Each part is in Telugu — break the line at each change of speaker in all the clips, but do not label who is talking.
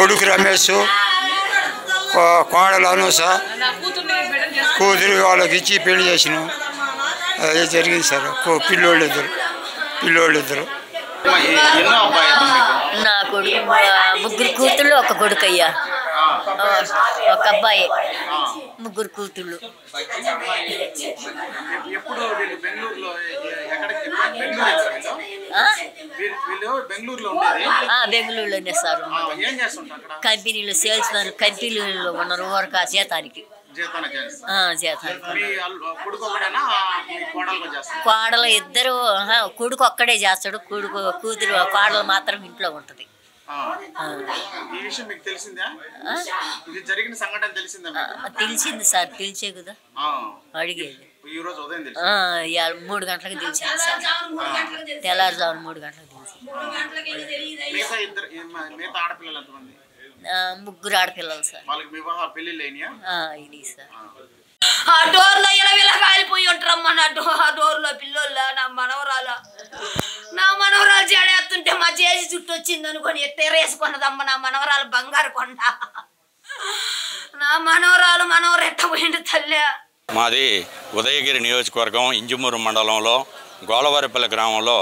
కొడుకు రమేష్, కోడలు అనూస, కూతురు వాళ్ళకి ఇచ్చి పెళ్లి చేసినాం. అదే జరిగింది సార్. పిల్లోళ్ళు ఇద్దరు.
నా కొడుకు ముగ్గురు కూతుళ్ళు, ఒక కొడుకు అయ్యా, ఒక అబ్బాయి, ముగ్గురు కూతుళ్ళు. బెంగళూరులోనే సార్. కంపెనీలో సేల్స్ మ్యాన్, కంపెనీలో ఉన్నారు. ఊరక జీతానికి కోడలు ఇద్దరు. కొడుకు ఒక్కడే చేస్తాడు. కూతురు కోడలు మాత్రం ఇంట్లో ఉంటది. తెలిసింది సార్. తెలిసే కదా అడిగేది. 3 గంటలకు తెలిసింది సార్. తెల్లారుజామున 3 గంటలకు తెలిసింది. ముగ్గురు ఆడపిల్లలు సార్. అయినాయి సార్.
ఆ డోర్లో ఇలా కాలిపోయి ఉంటారమ్మా. ఆ డోర్లో పిల్లోళ్ళ నా మనవరాలు చెడేస్తుంటే మా చేసి చుట్టూ వచ్చింది అనుకొని ఎత్తేరేసుకున్నదమ్మ. నా మనవరాలు బంగారు కొండ. నా మనవరు ఎట్టపోయింది తల్లి.
మాది ఉదయగిరి నియోజకవర్గం ఇంజమూరు మండలంలో గోలవారిపల్లి గ్రామంలో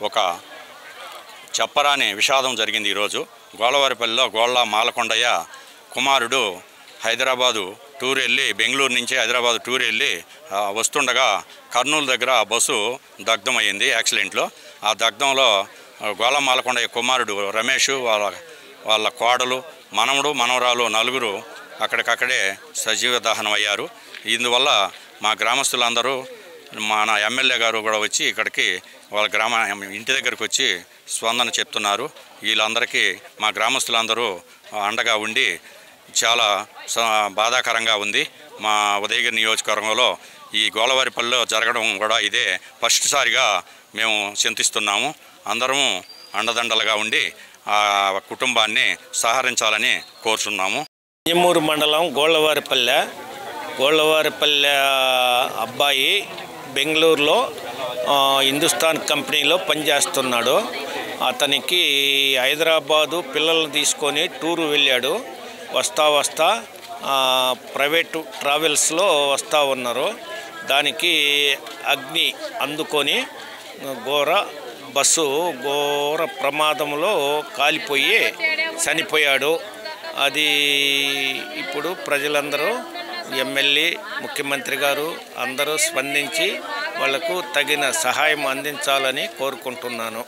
ఒక చెప్పరాని విషాదం జరిగింది. ఈరోజు గోలవారిపల్లిలో గోళ్ళ మాలకొండయ్య కుమారుడు హైదరాబాదు టూర్ వెళ్ళి, బెంగళూరు నుంచి హైదరాబాద్ టూర్ వెళ్ళి వస్తుండగా కర్నూలు దగ్గర బస్సు దగ్ధమైంది యాక్సిడెంట్లో. ఆ దగ్ధంలో గోళ్ళ మాలకొండయ్య కుమారుడు రమేష్, వాళ్ళ కోడలు, మనవరాలు నలుగురు అక్కడికక్కడే సజీవ దహనం అయ్యారు. ఇందువల్ల మా గ్రామస్తులందరూ, మన ఎమ్మెల్యే గారు కూడా వచ్చి ఇక్కడికి వాళ్ళ ఇంటి దగ్గరికి వచ్చి స్పందన చెప్తున్నారు. వీళ్ళందరికీ మా గ్రామస్తులందరూ అండగా ఉండి చాలా బాధాకరంగా ఉంది. మా ఉదయగిరి నియోజకవర్గంలో ఈ గోలవారిపల్లిలో జరగడం కూడా ఇదే ఫస్ట్ సారిగా మేము చింతిస్తున్నాము. అందరము అండదండలుగా ఉండి ఆ కుటుంబాన్ని సహకరించాలని కోరుతున్నాము.
ఇంజమూరు మండలం గోళ్ళవారిపల్లె అబ్బాయి బెంగళూరులో హిందుస్థాన్ కంపెనీలో పనిచేస్తున్నాడు. అతనికి హైదరాబాదు పిల్లలను తీసుకొని టూరు వెళ్ళాడు. వస్తా ప్రైవేటు ట్రావెల్స్లో వస్తూ ఉన్నారు. దానికి అగ్ని అందుకొని ఘోర ప్రమాదంలో కాలిపోయి చనిపోయాడు. అది ఇప్పుడు ప్రజలందరూ, ఎమ్మెల్యే, ముఖ్యమంత్రి గారు అందరూ స్పందించి వాళ్లకు తగిన సహాయం అందించాలని కోరుకుంటున్నాను.